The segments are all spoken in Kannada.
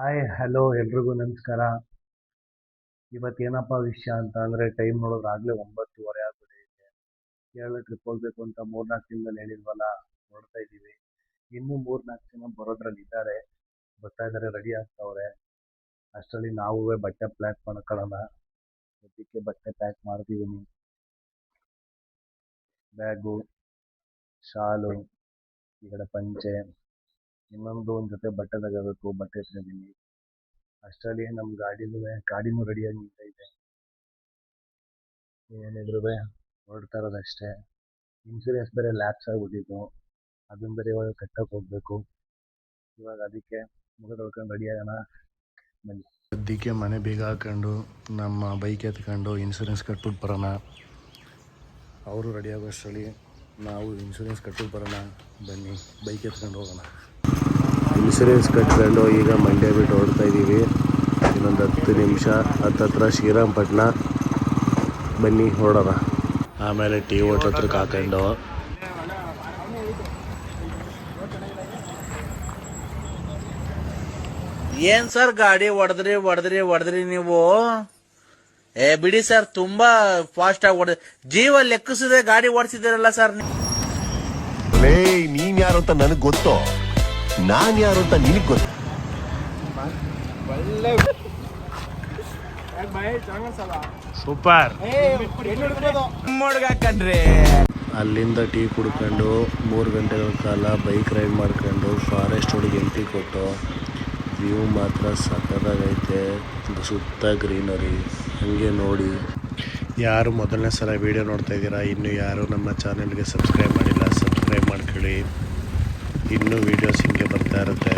ಹಾಯ್ ಹಲೋ ಎಲ್ರಿಗೂ ನಮಸ್ಕಾರ. ಇವತ್ತೇನಪ್ಪ ವಿಷಯ ಅಂತ ಅಂದರೆ ಟೈಮ್ ನೋಡಿದ್ರೆ ಆಗಲೇ 9:30 ಆಗ್ಬಿಟ್ಟಿದೆ. ಕೇರಳ ಟ್ರಿಪ್ ಹೋಗ್ಬೇಕು ಅಂತ 3-4 ದಿನದಲ್ಲಿ ಹೇಳಿದ್ವಲ್ಲ, ಹೊರಡ್ತಾ ಇದ್ದೀವಿ. ಇನ್ನೂ 3-4 ಜನ ಬರೋದ್ರಲ್ಲಿ ಇದ್ದಾರೆ, ಬರ್ತಾ ಇದ್ದಾರೆ, ರೆಡಿ ಆಗ್ತಾವ್ರೆ. ಅಷ್ಟರಲ್ಲಿ ನಾವು ಬಟ್ಟೆ ಪ್ಯಾಕ್ ಮಾಡ್ಕೊಳ್ಳೋಣ. ಅದಕ್ಕೆ ಬಟ್ಟೆ ಪ್ಯಾಕ್ ಮಾಡ್ತಿದ್ದೀನಿ. ಬ್ಯಾಗು, ಶಾಲು, ಈ ಕಡೆ ಪಂಚೆ, ಇನ್ನೊಂದು ಒಂದು ಜೊತೆ ಬಟ್ಟೆ ತಗೋಬೇಕು, ಬಟ್ಟೆ ಇಟ್ಕೊಂಡಿದ್ದೀನಿ. ಅಷ್ಟರಲ್ಲಿ ನಮ್ಮ ಗಾಡಿನೂ ರೆಡಿಯಾಗಿ ನಿಂತೈತೆ. ಏನಿದ್ರು ಹೊರಡ್ತಾ ಇರೋದಷ್ಟೇ. ಇನ್ಸೂರೆನ್ಸ್ ಬೇರೆ ಲ್ಯಾಪ್ಸ್ ಆಗಿಬಿಟ್ಟಿತ್ತು, ಅದನ್ನ ಬೇರೆ ಇವಾಗ ಕಟ್ಟಕ್ಕೆ ಹೋಗ್ಬೇಕು. ಇವಾಗ ಅದಕ್ಕೆ ಮುಖ ತೊಳ್ಕೊಂಡು ರೆಡಿ ಆಗೋಣ ಬನ್ನಿ. ಸದ್ಯಕ್ಕೆ ಮನೆ ಬೇಗ ಹಾಕೊಂಡು ನಮ್ಮ ಬೈಕ್ ಎತ್ಕೊಂಡು ಇನ್ಸೂರೆನ್ಸ್ ಕಟ್ಬಿಟ್ಟು ಬರೋಣ. ಅವರು ರೆಡಿ ಆಗೋಷ್ಟರಲ್ಲಿ ನಾವು ಇನ್ಸೂರೆನ್ಸ್ ಕಟ್ಬಿಟ್ಟು ಬರೋಣ. ಬನ್ನಿ ಬೈಕ್ ಎತ್ಕೊಂಡು ಹೋಗೋಣ. ಇನ್ಸೂರೆನ್ಸ್ ಕಟ್ಕೊಂಡು ಈಗ ಮಂಡ್ಯ ಬಿಟ್ಟು ಹೊರಡ್ತಾ ಇದ್ದೀವಿ. ಇನ್ನೊಂದು 10 ನಿಮಿಷ ಹತ್ತತ್ರ ಶ್ರೀರಂಗಪಟ್ಟಣ. ಬನ್ನಿ ಹೊರಡೋಣ. ಆಮೇಲೆ ಟೀ ಓಟ್ ಹತ್ರಕ್ಕೆ ಹಾಕೊಂಡು ಏನ್ ಸರ್ ಗಾಡಿ ಹೊಡೆದ್ರಿ ನೀವು? ಬಿಡಿ ಸರ್, ತುಂಬಾ ಫಾಸ್ಟ್ ಆಗಿ ಹೊಡೆದ. ಜೀವ ಲೆಕ್ಕಿಸದೆ ಗಾಡಿ ಓಡಿಸಿದಿರಲ್ಲ ಸರ್. ನೀನ್ ಯಾರು ಅಂತ ನನಗ್ ಗೊತ್ತು, ನಾನ್ ಯಾರು ಅಂತ ನಿನಗ್ ಗೊತ್ತು. ಸೂಪರ್. ಅಲ್ಲಿಂದ ಟೀ ಕುಡ್ಕೊಂಡು 3 ಗಂಟೆಗಳ ಕಾಲ ಬೈಕ್ ರೈಡ್ ಮಾಡ್ಕೊಂಡು ಫಾರೆಸ್ಟ್ ಒಳಗೆ ಎಂಟ್ರಿ ಕೊಟ್ಟು ವ್ಯೂ ಮಾತ್ರ ಸಖತ್ತಾಗೈತೆ. ಸುತ್ತ ಗ್ರೀನರಿ ಹಂಗೆ ನೋಡಿ. ಯಾರು ಮೊದಲನೇ ಸಲ ವೀಡಿಯೋ ನೋಡ್ತಾ ಇದ್ದೀರಾ, ಇನ್ನೂ ಯಾರು ನಮ್ಮ ಚಾನೆಲ್ಗೆ ಸಬ್ಸ್ಕ್ರೈಬ್ ಮಾಡಿಲ್ಲ, ಸಬ್ಸ್ಕ್ರೈಬ್ ಮಾಡ್ಕೊಳ್ಳಿ. ಇನ್ನೂ ವೀಡಿಯೋಸ್ ಹಿಂಗೆ ಬರ್ತಾ ಇರುತ್ತೆ.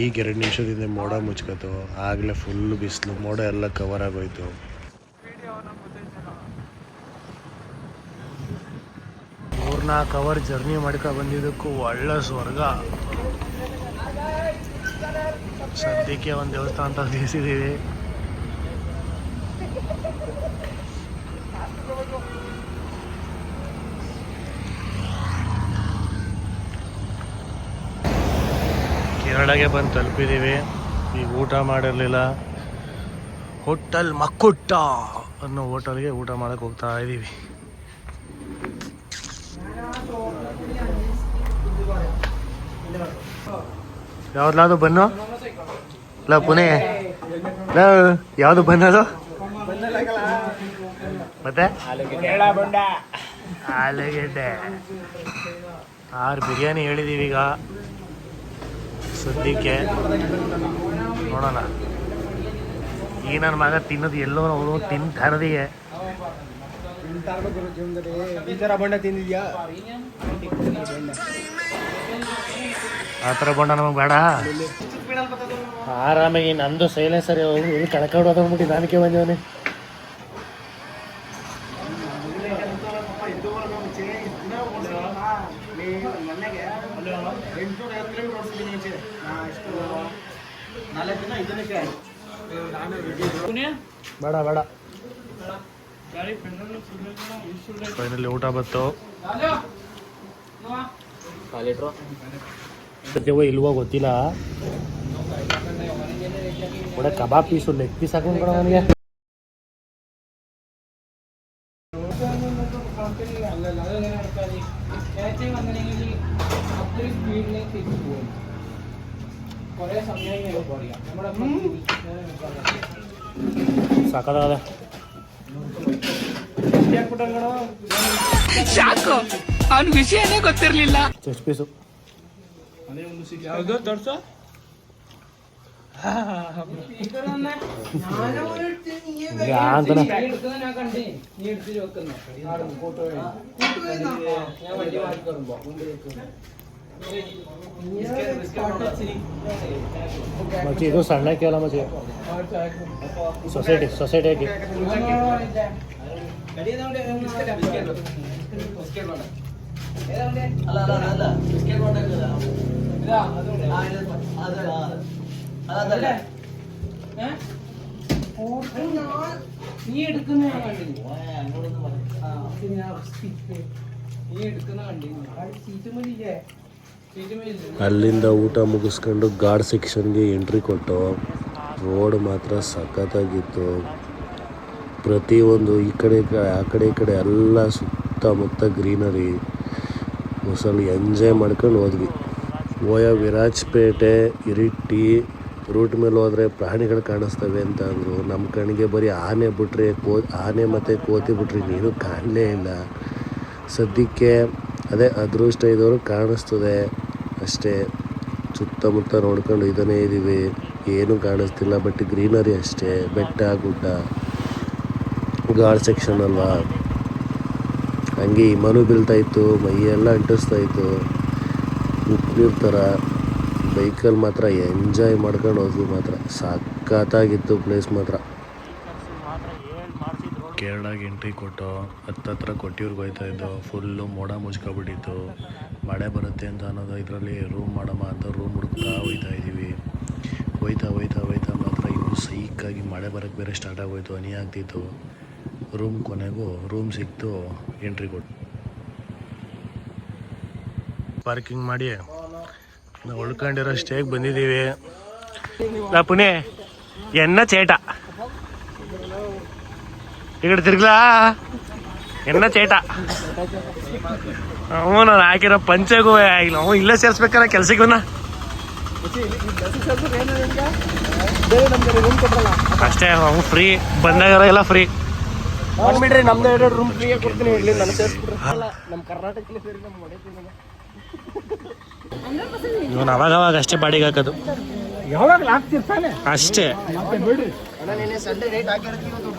ಈಗ 2 ನಿಮಿಷದಿಂದ ಮೋಡ ಮುಚ್ಕೋತು, ಆಗಲೇ ಫುಲ್ ಬಿಸಿಲು, ಮೋಡ ಎಲ್ಲ ಕವರ್ ಆಗೋಯ್ತು. 3-4 ಅವರ್ ಜರ್ನಿ ಮಾಡ್ಕೊಂಡು ಬಂದಿದ್ದಕ್ಕೂ ಒಳ್ಳೆ ಸ್ವರ್ಗ. ಸದ್ಯಕ್ಕೆ ಒಂದು ದೇವಸ್ಥಾನ ಅಂತ ತಿಳಿಸಿದ್ದೀವಿ. ಕೇರಳಗೆ ಬಂದು ತಲುಪಿದ್ದೀವಿ. ಈಗ ಊಟ ಮಾಡಿರಲಿಲ್ಲ. ಹೋಟೆಲ್ ಮಕ್ಕುಟ್ಟ ಅನ್ನೋ ಹೋಟೆಲ್ಗೆ ಊಟ ಮಾಡಕ್ಕೆ ಹೋಗ್ತಾ ಇದ್ದೀವಿ. ಯಾವ್ದು ಬನ್ನು ಇಲ್ಲ ಪುಣೆ ಯಾವುದು ಬನ್ನದು ಮತ್ತೆ ಆಲೂಗೆಡ್ಡೆ 6 ಬಿರಿಯಾನಿ ಹೇಳಿದ್ದೀವಿ. ಈಗ ಸದ್ಯಕ್ಕೆ ನೋಡೋಣ. ಈ ನನ್ನ ಮಗ ತಿನ್ನೋದು ಎಲ್ಲೋ ಅವನು ತಿಂತಾ ಇರೋದಿಗೆ. ಆ ಥರ ಬೋಂಡ ನಮಗೆ ಬೇಡ. ಆರಾಮಾಗಿ ನಂದು ಸೈಲೆನ್ಸರ್ ಕಳ್ಕೊಂಡೋಗ್ಬಿಟ್ಟು ನಾನಕ್ಕೆ ಬಂದವನೇ. ಬೇಡ ಬೇಡ. ಫೈನಲಿ ಊಟ ಬಂತು. ಇಲ್ವೋ ಗೊತ್ತಿಲ್ಲ. ಒಳ್ಳೆ ಕಬಾಬ್ ಪೀಸು, ಲೆಗ್ ಪೀಸ್ ಹಾಕೊಂಡು ಕೊಡೋ ನನಗೆ. ಸಾಕಾದ ಅವನ ವಿಷಯನೇ ಗೊತ್ತಿರ್ಲಿಲ್ಲ. ಚೆಸ್ಟ್ ಪೀಸು ಮಚ್ಚಿ ಇದು ಸಣ್ಣ ಕೇವಲ ಮಚ್ಚಿ ಸೊಸೈಟಿಗೆ നീ എടുക്കുന്ന നീ എടുക്കുന്ന കണ്ടി സീറ്റ് മതിയില്ലേ ಅಲ್ಲಿಂದ ಊಟ ಮುಗಿಸ್ಕೊಂಡು ಗಾರ್ಡ್ ಸೆಕ್ಷನ್ಗೆ ಎಂಟ್ರಿ ಕೊಟ್ಟು ರೋಡ್ ಮಾತ್ರ ಸಖತ್ತಾಗಿತ್ತು. ಪ್ರತಿಯೊಂದು ಈ ಕಡೆ ಈ ಕಡೆ ಎಲ್ಲ ಸುತ್ತಮುತ್ತ ಗ್ರೀನರಿ. ಸ್ವಲ್ಪ ಎಂಜಾಯ್ ಮಾಡ್ಕೊಂಡು ಹೋದ್ವಿ. ಓಯ ವಿರಾಜಪೇಟೆ ಇರಿಟ್ಟಿ ರೂಟ್ ಮೇಲೆ ಹೋದರೆ ಪ್ರಾಣಿಗಳು ಕಾಣಿಸ್ತವೆ ಅಂತ ಅಂದರು. ನಮ್ಮ ಕಣ್ಣಿಗೆ ಬರೀ ಆನೆ ಬಿಟ್ರೆ ಆನೆ ಮತ್ತು ಕೋತಿ ಬಿಟ್ರೆ ಇನ್ನೇನು ಕಾಣಲೇ ಇಲ್ಲ. ಸದ್ಯಕ್ಕೆ ಅದೇ ಅದೃಷ್ಟ ಇದ್ದವರು ಕಾಣಿಸ್ತದೆ ಅಷ್ಟೇ. ಸುತ್ತಮುತ್ತ ನೋಡ್ಕೊಂಡು ಇದನ್ನೇ ಇದ್ದೀವಿ, ಏನೂ ಕಾಣಿಸ್ತಿಲ್ಲ. ಬಟ್ ಗ್ರೀನರಿ ಅಷ್ಟೇ, ಬೆಟ್ಟ ಗುಡ್ಡ, ಗಾರ್ಡ್ ಸೆಕ್ಷನ್ ಅಲ್ವಾ, ಹಂಗೆ ಹಿಮನೂ ಬೀಳ್ತಾಯಿತ್ತು, ಮೈಯೆಲ್ಲ ಅಂಟಿಸ್ತಾಯಿತ್ತು ಉಪ್ಪು ಥರ. ಬೈಕಲ್ಲಿ ಮಾತ್ರ ಎಂಜಾಯ್ ಮಾಡ್ಕೊಂಡು ಹೋದ್ವಿ. ಮಾತ್ರ ಸಖತ್ತಾಗಿತ್ತು ಪ್ಲೇಸ್ ಮಾತ್ರ. ಕೇರಳಗೆ ಎಂಟ್ರಿ ಕೊಟ್ಟು ಹತ್ತತ್ರ ಕೊಟ್ಟಿಯೂರ್ಗೆ ಹೋಗ್ತಾಯಿದ್ದು. ಫುಲ್ಲು ಮೋಡ ಮುಚ್ಕೊಬಿಟ್ಟಿತ್ತು. ಮಳೆ ಬರುತ್ತೆ ಅಂತ ಅನ್ನೋದು ಇದರಲ್ಲಿ ರೂಮ್ ಮಾಡಮ್ಮ ಅಂತ ರೂಮ್ ಹುಡುಕ್ತಾ ಹೋಗ್ತಾಯಿದ್ದೀವಿ. ಹೋಯ್ತಾ ಮಾತ್ರ ಇವರು ಸೈಕಾಗಿ ಮಳೆ ಬರೋಕ್ಕೆ ಬೇರೆ ಸ್ಟಾರ್ಟ್ ಆಗೋಯ್ತು, ಹನಿ ಆಗ್ತಿತ್ತು. ಕೊನೆಗೂ ರೂಮ್ ಸಿಕ್ತು, ಎಂಟ್ರಿ ಕೊಟ್ಟು ಪಾರ್ಕಿಂಗ್ ಮಾಡಿ ನಾವು ಉಳ್ಕೊಂಡಿರೋ ಸ್ಟೇಗೆ ಬಂದಿದ್ದೀವಿ. ಪುಣೆ ಎನ್ನ ಚೇಟ ಈ ಕಡೆ ತಿರ್ಗ್ಲಾ ಎನ್ನ ಚೇಟ ನಾನು ಹಾಕಿರೋ ಪಂಚೆಗೂ ಆಗಿಲ್ಲ. ಅವ ಇಲ್ಲೇ ಸೇರಿಸ್ಬೇಕಾರ ಕೆಲ್ಸಕ್ಕೂ ಅಷ್ಟೇ. ಅವ್ನು ಫ್ರೀ ಬಂದಾಗ ಎಲ್ಲ ಫ್ರೀ ಮಾಡ್ಬಿಡ್ರಿ. ನಮ್ದು 2 ರೂಮ್ ಫ್ರೀಯಾಗಿ ಕೊಡ್ತೀನಿ. ಇರಲಿ ನನಗೆ ಸೇರಿಸ್ಬಿಡ್ರಿ. ನಮ್ಮ ಕರ್ನಾಟಕದಲ್ಲಿ ಸೇರಿ ನಮ್ಮ ಇವನು ಅವಾಗ ಅಷ್ಟೇ ಬಾಡಿಗೆ ಹಾಕೋದು, ಯಾವಾಗ ಹಾಕ್ತಿರ್ತಾನೆ ಅಷ್ಟೇ.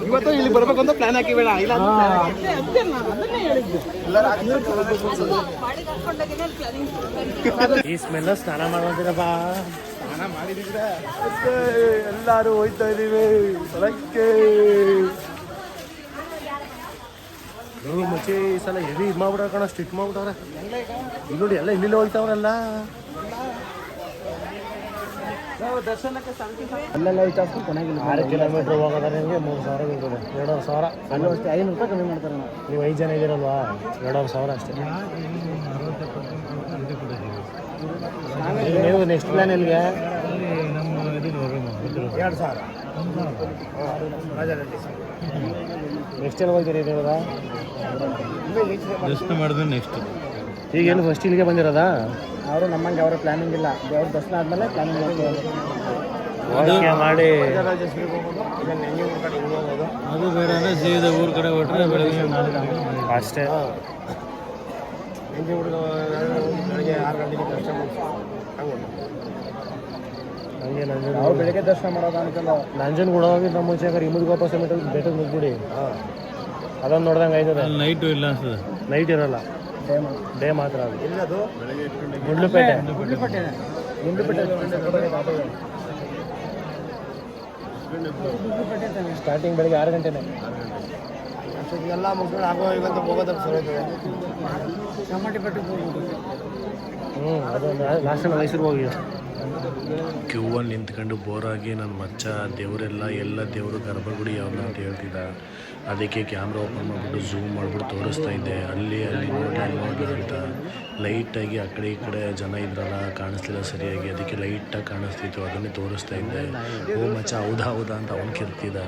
ಇವತ್ತು ಇಲ್ಲಿ ಬರ್ಬೇಕು ಅಂತ ಪ್ಲಾನ್ ಹಾಕಿಬೇಡ. ಇಲ್ಲ ಈ ಸ್ಮೆಲ್ ಸ್ನಾನ ಮಾಡೋದಿರಪ್ಪ. ಸ್ನಾನ ಮಾಡಿದ್ರೆ ಎಲ್ಲಾರು ಹೋಯ್ತಾ ಇದೀವಿ ಹೊಲಕ್ಕೆ. ಮಚ್ಚಿ ಈ ಸಲ ಹೆವಿ ಇದು ಮಾಡ್ಬಿಟ್ರ ಕಣ, ಸ್ಟ್ರಿಕ್ಟ್ ಮಾಡ್ಬಿಟ್ಟವ್ರೆ. ಇಲ್ಲಿ ನೋಡಿ ಎಲ್ಲ ಇಲ್ಲಿ ಹೋಗ್ತಾವ್ರಲ್ಲ. ಅಲ್ಲೆಲ್ಲ ವಿಚಾರಿಸ್ಕೊಂಡು ಕೊನೆಗಿಲ್ಲ. 6 ಕಿಲೋಮೀಟ್ರ್ ಹೋಗೋದ್ರೆ ನಿಮಗೆ 3,000 ಬೀಳ್ತದೆ. 2,500. ಅಲ್ಲೂ ಅಷ್ಟೇ 500 ರೂಪಾಯಿ ಕಮ್ಮಿ ಮಾಡ್ತಾರೆ. ನೀವು 5 ಜನ ಇದ್ದೀರಲ್ವಾ, 2,500 ಅಷ್ಟೇ. ನೀವು ನೆಕ್ಸ್ಟ್ ಪ್ಲಾನ್ ಎಲ್ಲಿಗೆ? 2,000 ನೆಕ್ಸ್ಟ್ ಎಲ್ಲಿ ಹೋಗ್ತೀರಿ ಇವಾಗ? ದರ್ಶನ ಮಾಡಿದ್ರೆ ನೆಕ್ಸ್ಟ್. ಈಗೇನು ಫಸ್ಟ್ ಇಲ್ಲಿಗೆ ಬಂದಿರೋದಾ? ಅವರು ನಮ್ಮಂಗೆ ಅವರ ಪ್ಲಾನಿಂಗ್ ಇಲ್ಲ. ದೇವ್ರ ದರ್ಶನ ಆದಮೇಲೆ ಪ್ಲಾನಿಂಗ್ ಓಕೆ ಮಾಡಿ. ಅದು ಬೇಡ ಅಂದರೆ ಸೀದಾ ಊರ ಕಡೆ ಹೊರಟ್ರೆ ಬೆಳಗ್ಗೆ 4 ಗಂಟೆ ಅಷ್ಟೇ. ಬೆಳಗ್ಗೆ 6 ಗಂಟೆಗೆ ದರ್ಶನ ಹಂಗೆ ನಾವು ಬೆಳಗ್ಗೆ ದರ್ಶನ ಮಾಡೋದು ಅನ್ಕೊಂಡು ನಂಜನಗೂಡ ಹೋಗಿ ನಮ್ಮ ಮುಂಚೆ ಇಮುದ್ಗೋಪ ಸಮೇತ ಬೆಟ್ಟದ ಮುಗ್ಬಿಡಿ. ಅದೊಂದು ನೋಡ್ದಂಗೆ ಆಯ್ತದೆ. ನೈಟು ಇಲ್ಲ ಅನ್ಸುತ್ತೆ. ನೈಟ್ ಇರಲ್ಲ, ಡೇ ಮಾತ್ರ. ಅದು ಎಲ್ಲದು ಗುಂಡ್ಲುಪೇಟೆ. ಸ್ಟಾರ್ಟಿಂಗ್ ಬೆಳಗ್ಗೆ 6 ಗಂಟೆನೇ. ಎಲ್ಲ ಮುಗಿಸ್ಕೊಂಡು ಆಗೋ ಈಗಂತ ಹೋಗೋದಕ್ಕೆ ಸರೋಯ್ತದೆ. ಅದು ಲಾಸ್ಟ್ ಮೈಸೂರಿಗೆ ಹೋಗಿ ಕ್ಯೂವಲ್ಲಿ ನಿಂತ್ಕೊಂಡು ಬೋರಾಗಿ ನನ್ನ ಮಚ್ಚ ಎಲ್ಲ ದೇವರು ಗರ್ಭಗುಡಿ ಯಾವ್ದು ಅಂತ ಹೇಳ್ತಿದ್ದ. ಅದಕ್ಕೆ ಕ್ಯಾಮ್ರಾ ಓಪನ್ ಮಾಡಿಬಿಟ್ಟು ಝೂಮ್ ಮಾಡಿಬಿಟ್ಟು ತೋರಿಸ್ತಾ ಇದ್ದೆ. ಅಲ್ಲಿ ನೋಡಿ ಅಂತ ಲೈಟಾಗಿ ಆ ಕಡೆ ಈ ಕಡೆ ಜನ ಇದ್ರಲ್ಲ, ಕಾಣಿಸ್ಲಿಲ್ಲ ಸರಿಯಾಗಿ. ಅದಕ್ಕೆ ಲೈಟಾಗಿ ಕಾಣಿಸ್ತಿತ್ತು, ಅದನ್ನೇ ತೋರಿಸ್ತಾ ಇದ್ದೆ. ಓ ಮಚ್ಚ ಹೌದಾ ಅಂತ ಅವನು ಕಿರ್ತಿದ್ದ.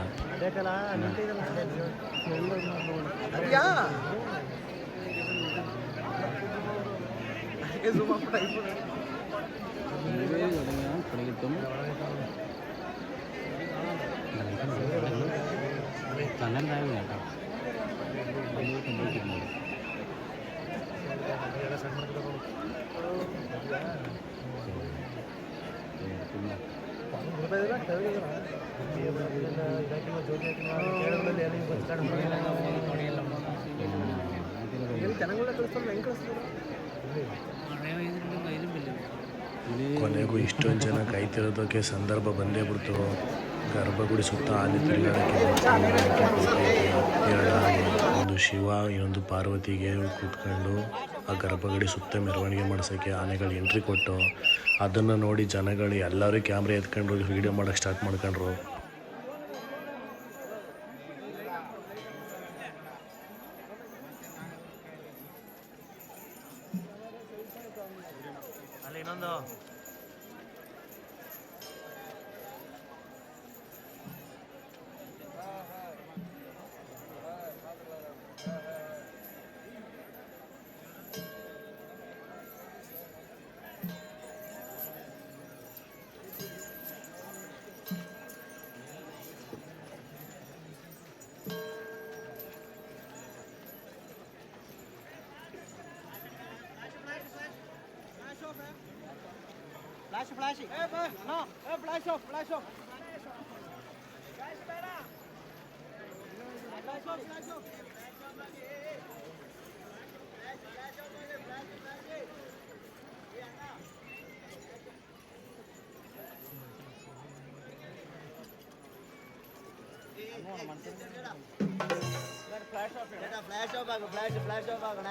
ಕೊನೆಗೂ ಇಷ್ಟೊಂದು ಜನ ಕಾಯ್ತಿರೋದಕ್ಕೆ ಸಂದರ್ಭ ಬಂದೇ ಬಿಡ್ತು. ಗರ್ಭಗುಡಿ ಸುತ್ತ ಆನೆ ತಿರುಗಾಡೋಕ್ಕೆ ಎರಡು ಆನೆ, ಒಂದು ಶಿವ ಇನ್ನೊಂದು ಪಾರ್ವತಿಗೆ ಕೂತ್ಕೊಂಡು ಆ ಗರ್ಭಗುಡಿ ಸುತ್ತ ಮೆರವಣಿಗೆ ಮಾಡ್ಸೋಕ್ಕೆ ಆನೆಗಳು ಎಂಟ್ರಿ ಕೊಟ್ಟು ಅದನ್ನು ನೋಡಿ ಜನಗಳು ಎಲ್ಲರೂ ಕ್ಯಾಮ್ರಾ ಎತ್ಕೊಂಡು ವೀಡಿಯೋ ಮಾಡೋಕ್ಕೆ ಸ್ಟಾರ್ಟ್ ಮಾಡ್ಕೊಂಡ್ರು. ಇನ್ನೊಂದು ಫ್ಲಾಶ್ ಆಫ್ ಆಗೋಣ.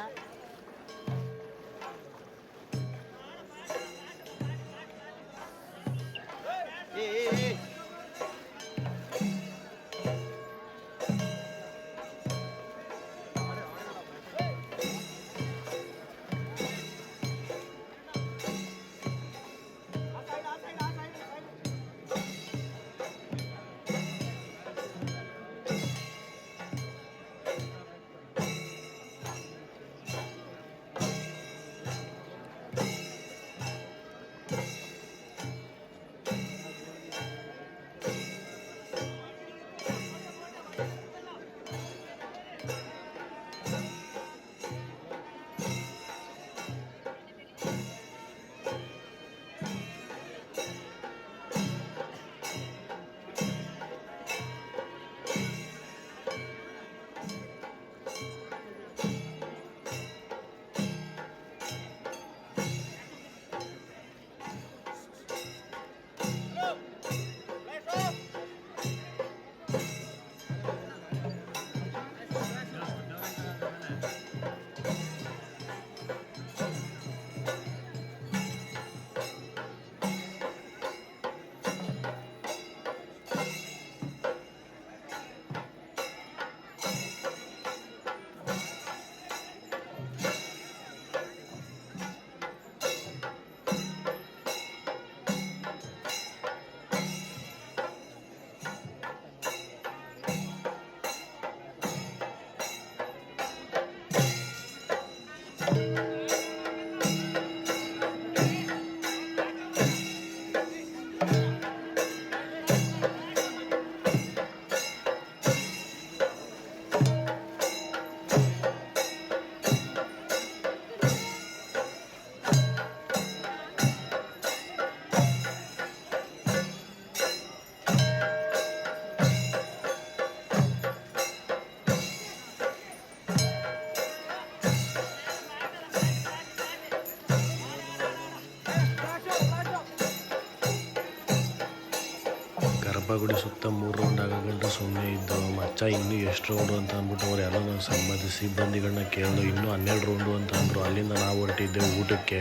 ಗರ್ಭಗುಡಿ ಸುತ್ತ 3 ರೌಂಡ್ ಆಗಗಂಟು ಸುಮ್ಮನೆ ಇದ್ದು ಮಚ್ಚ ಇನ್ನೂ ಎಷ್ಟು ರೌಂಡು ಅಂತ ಅಂದ್ಬಿಟ್ಟು ಅವ್ರು ಎಲ್ಲ ನಾವು ಸಂಬಂಧಿಸಿ ಸಿಬ್ಬಂದಿಗಳನ್ನ ಕೇಳಿದ್ರು. ಇನ್ನೂ 12 ರೌಂಡು ಅಂತ ಅಂದರು. ಅಲ್ಲಿಂದ ನಾವು ಹೊರಟಿದ್ದೆ ಊಟಕ್ಕೆ.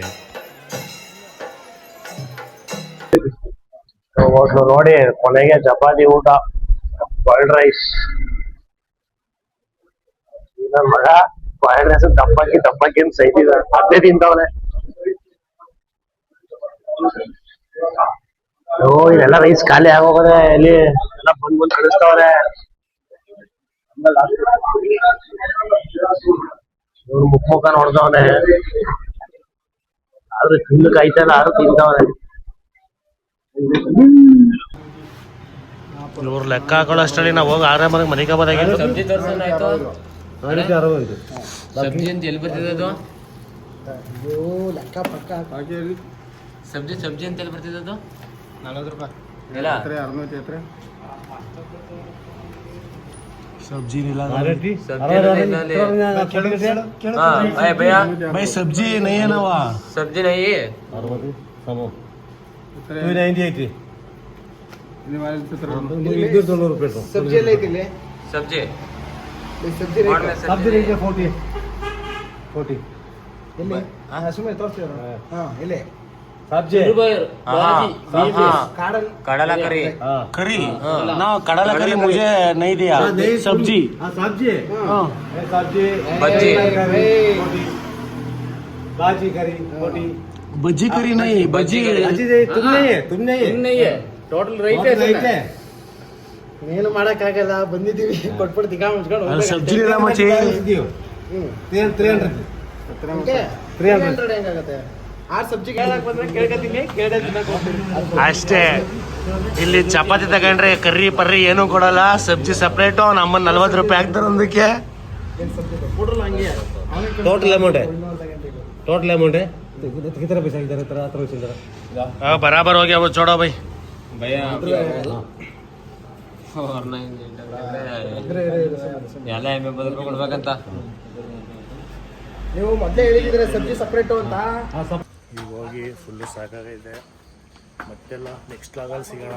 ಹೋಟ್ಲು ನೋಡಿ ಕೊನೆಗೆ ಚಪಾತಿ ಊಟ, ಬಾಯ್ಲ್ಡ್ ರೈಸ್. ನನ್ನ ಮಗ ಬಾಯ್ಲ್ಡ್ ರೈಸ್ ದಪ್ಪಕ್ಕಿ ಅಂತ ಸೈತಿದ ಅದೇ ತಿಂತವನೆ. ಇದೆಲ್ಲ ರೈಸ್ ಖಾಲಿ ಆಗೋಗದೆ ಇಲ್ಲಿ ಎಲ್ಲ ಬಂದ್ ಕಳಿಸ್ತವ್ರೆ. ಇವ್ರು ಮುಖ ನೋಡ್ದವನೆ ಆದ್ರೆ ತಿನ್ನಕ್ ಆಯ್ತಲ್ಲ ಆದ್ರೂ ತಿಂತವನೆ. ಇವ್ರು ಲೆಕ್ಕ ಹಾಕೊಳ್ಳೋ ಅಷ್ಟರಲ್ಲಿ ನಾವು ಹೋಗಿ ಆರಾಮಾಗಿ ಮನೆಗೆ ಬರೋದಾಗಿತ್ತು. ಸಬ್ಜಿ ತೋರ್ಸೋಣ ಆಯ್ತು. ಸಬ್ಜಿ ಅಂತ ಎಲ್ಲಿ ಬರ್ತಿದೆ ಅದು? ಸಬ್ಜಿ ಅಂತ ಎಲ್ಲಿ ಬರ್ತಿದೆ ಅದು? 40 ರೂಪಾಯಿ ಇಲ್ಲ 600 सब्जी नहीं लगा भाई सब्जी नहीं है ना वहाँ सब्जी नहीं है सब्जी लेके सब्जी सब्जी सब्जी 40 ಇಲ್ಲಿ ಸುಮ್ಮನೆ ತೋರಿಸ್ತೀರ ಇಲ್ಲಿ ಸಬ್ಜಿ कड़ला करी करी ना कड़ला करी मुझे नहीं दिया सब्जी सब्जी बज्जी भाजी करी रोटी ಬಜ್ಜಿ ಕರಿ ನೈ ಬಜ್ಜಿ ಟೋಟಲ್ ರೈಟ್ ಏನು ಮಾಡಕ್ಕಾಗಲ್ಲ, ಬಂದಿದ್ದೀವಿ ಕೊಟ್ಬಿಟ್ಟು ತಿಕ್ಕ ಮುಚ್ಕೊಂಡು ಸಬ್ಜಿ ಇಲ್ಲ ಮಚ್ಚಿ 300 ಹೆಂಗಾಗತ್ತೆ? 6 ಸಬ್ಜಿ ಕೇಳಕ್ ಬಂದ್ರೆ ಕೇಳ್ಕೊತೀನಿ, ಕೇಳದೆ ತಿನ್ನಕ್ ಹೋಗ್ತೀನಿ. ಅಷ್ಟೇ. ಇಲ್ಲಿ ಚಪಾತಿ ತಗೊಂಡ್ರೆ ಕರ್ರಿ ಪರ್ರಿ ಏನೂ ಕೊಡಲ್ಲ, ಸಬ್ಜಿ ಸಪ್ರೇಟು. ಅವ್ನ ಅಮ್ಮ 40 ರೂಪಾಯಿ ಹಾಕ್ತಾರೆ ಒಂದಕ್ಕೆ. ಟೋಟಲ್ ಅಮೌಂಟ್ ಬರಾಬರ್ ಹೋಗಿ ಅವು ಚೋಡೋ ಬೈ. ಎಲ್ಲ ಕೊಡ್ಬೇಕಂತ ನೀವು ಮೊದಲೇ ಹೇಳಿದ್ರೆ ಸಬ್ಜಿ ಸಪ್ರೇಟು ಅಂತ. ಈಗ ಹೋಗಿ ಫುಲ್ಲು ಸಾಕಾಗೈತೆ. ಮತ್ತೆಲ್ಲ ನೆಕ್ಸ್ಟ್ ಲಾಗಲ್ಲಿ ಸಿಗೋಣ.